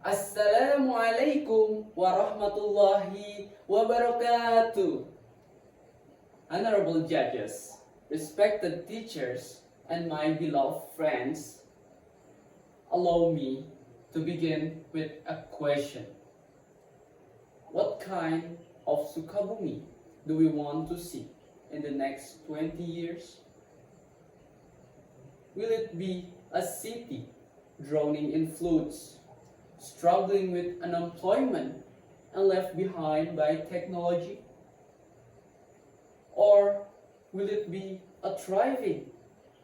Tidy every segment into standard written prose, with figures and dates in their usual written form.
Assalamualaikum warahmatullahi wabarakatuh. Honorable judges, respected teachers, and my beloved friends, allow me to begin with a question. What kind of Sukabumi do we want to see in the next 20 years? Will it be a city drowning in floods, struggling with unemployment and left behind by technology? Or will it be a thriving,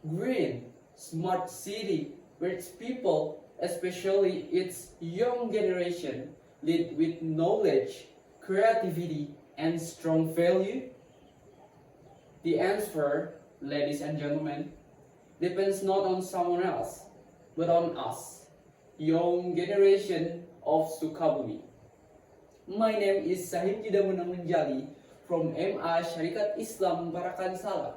green, smart city where its people, especially its young generation, lead with knowledge, creativity, and strong value? The answer, ladies and gentlemen, depends not on someone else, but on us, young generation of Sukabumi. My name is Shahinzida Muna Munjali from MA Syarikat Islam Parakansalak.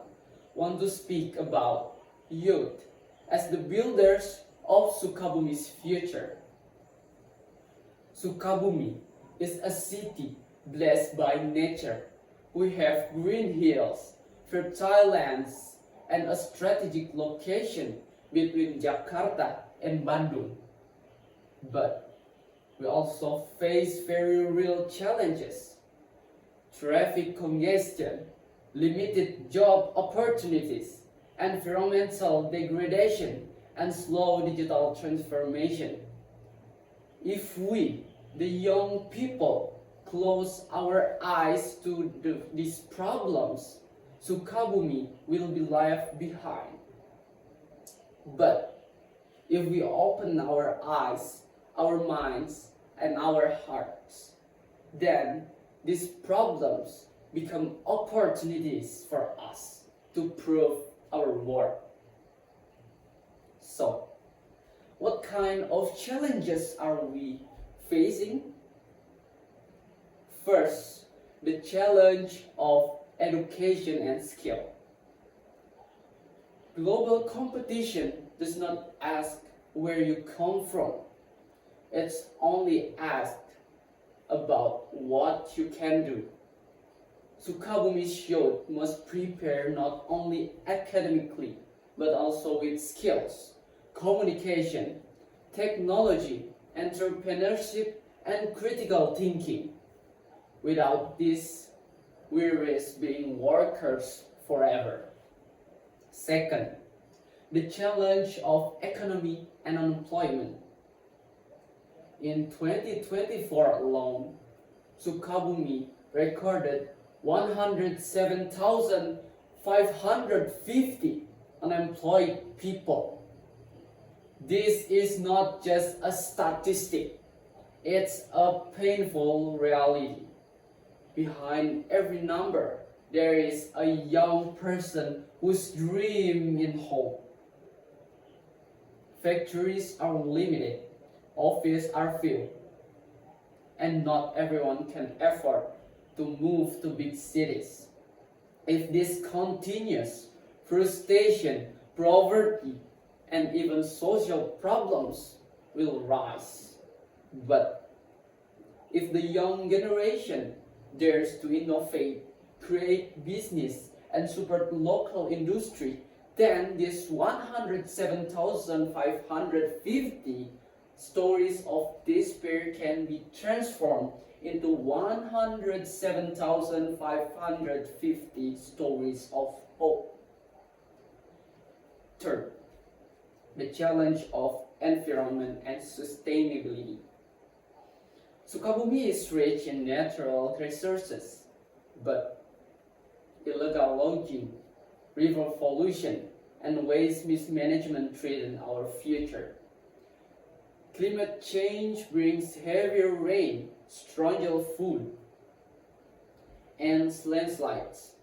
Want to speak about youth as the builders of Sukabumi's future. Sukabumi is a city blessed by nature. We have green hills, fertile lands, and a strategic location between Jakarta and Bandung. But we also face very real challenges: traffic congestion, limited job opportunities, environmental degradation, and slow digital transformation. If we, the young people, close our eyes to these problems, Sukabumi will be left behind. But if we open our eyes, our minds, and our hearts, then these problems become opportunities for us to prove our worth. So, what kind of challenges are we facing? First, the challenge of education and skill. Global competition does not ask where you come from. It's only asked about what you can do. Sukabumi's youth must prepare not only academically, but also with skills, communication, technology, entrepreneurship, and critical thinking. Without this, we risk being workers forever. Second, the challenge of economy and unemployment. In 2024 alone, Sukabumi recorded 107,550 unemployed people. This is not just a statistic, it's a painful reality. Behind every number, there is a young person whose dream in hope. Factories are limited, offices are few, and not everyone can afford to move to big cities. If this continues, frustration, poverty, and even social problems will rise. But if the young generation dares to innovate, create business, and support local industry, then this 107,550 stories of despair can be transformed into 107,550 stories of hope. Third, the challenge of environment and sustainability. Sukabumi is rich in natural resources, but illegal logging, river pollution, and waste mismanagement threaten our future. Climate change brings heavier rain, stronger food, and landslides.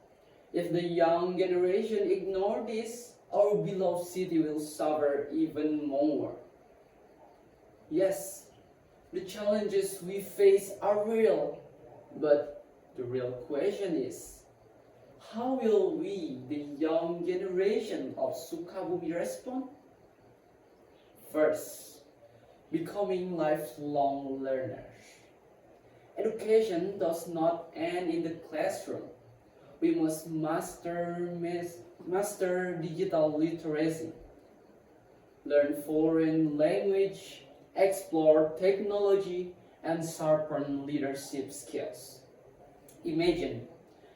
If the young generation ignore this, our beloved city will suffer even more. Yes, the challenges we face are real, but the real question is, how will we, the young generation of Sukabumi, respond? First, becoming lifelong learners. Education does not end in the classroom. We must master digital literacy, learn foreign language, explore technology, and sharpen leadership skills. Imagine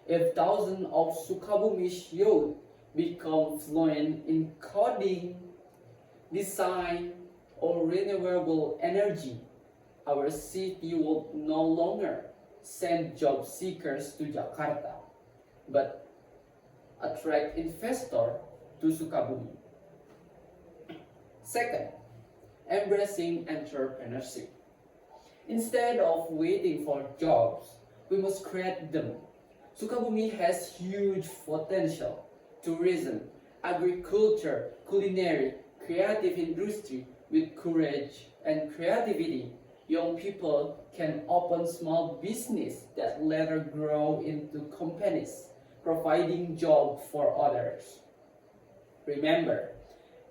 if thousands of Sukabumi's youth become fluent in coding, design, or renewable energy. Our city will no longer send job seekers to Jakarta, but attract investors to Sukabumi. Second, embracing entrepreneurship. Instead of waiting for jobs, we must create them. Sukabumi has huge potential. Tourism, agriculture, culinary, creative industry. With courage and creativity, young people can open small business that later grow into companies, providing jobs for others. Remember,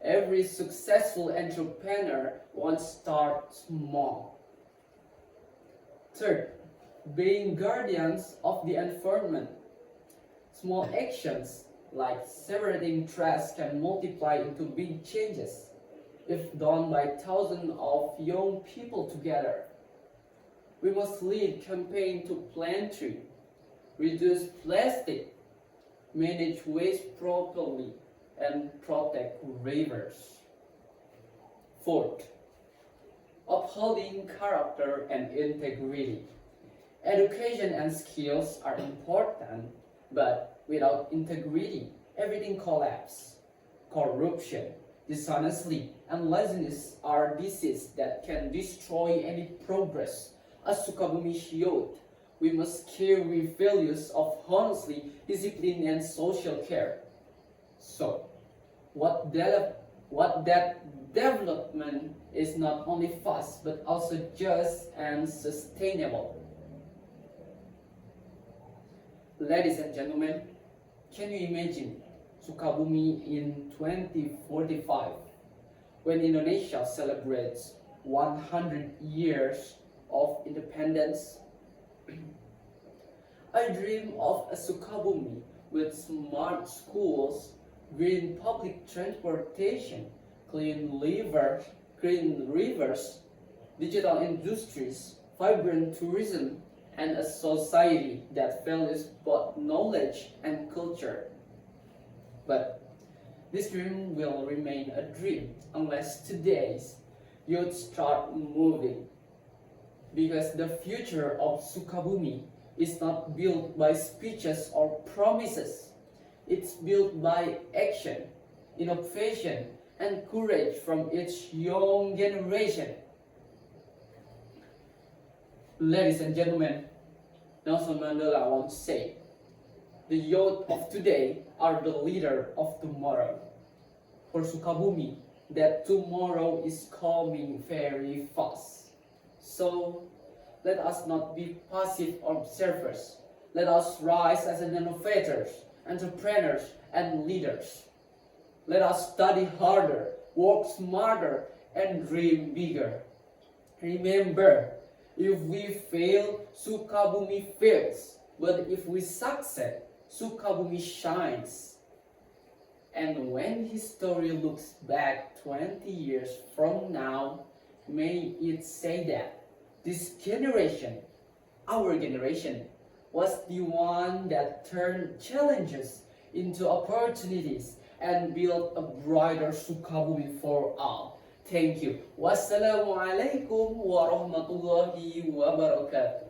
every successful entrepreneur wants to start small. Third, being guardians of the environment. Small actions like separating trash can multiply into big changes if done by thousands of young people together. We must lead campaign to plant trees, reduce plastic, manage waste properly, and protect rivers. Fourth, upholding character and integrity. Education and skills are important, but without integrity, everything collapses. Corruption, dishonesty, and laziness are diseases that can destroy any progress. As Sukabumi's youth, we must carry values of honesty, discipline, and social care. So, what that development is not only fast but also just and sustainable. Ladies and gentlemen, can you imagine Sukabumi in 2045 when Indonesia celebrates 100 years of independence? I dream of a Sukabumi with smart schools, green public transportation, clean rivers, digital industries, vibrant tourism, and a society that values both knowledge and culture. But this dream will remain a dream unless today's youth start moving. Because the future of Sukabumi is not built by speeches or promises. It's built by action, innovation, and courage from each young generation. Ladies and gentlemen, Nelson Mandela once said, the youth of today are the leader of tomorrow. For Sukabumi, that tomorrow is coming very fast. So, let us not be passive observers. Let us rise as innovators, entrepreneurs, and leaders. Let us study harder, work smarter, and dream bigger. Remember, if we fail, Sukabumi fails. But if we succeed, Sukabumi shines. And when history looks back 20 years from now, may it say that this generation, our generation, was the one that turned challenges into opportunities and built a brighter Sukabumi for all. Thank you. Wassalamualaikum warahmatullahi wabarakatuh.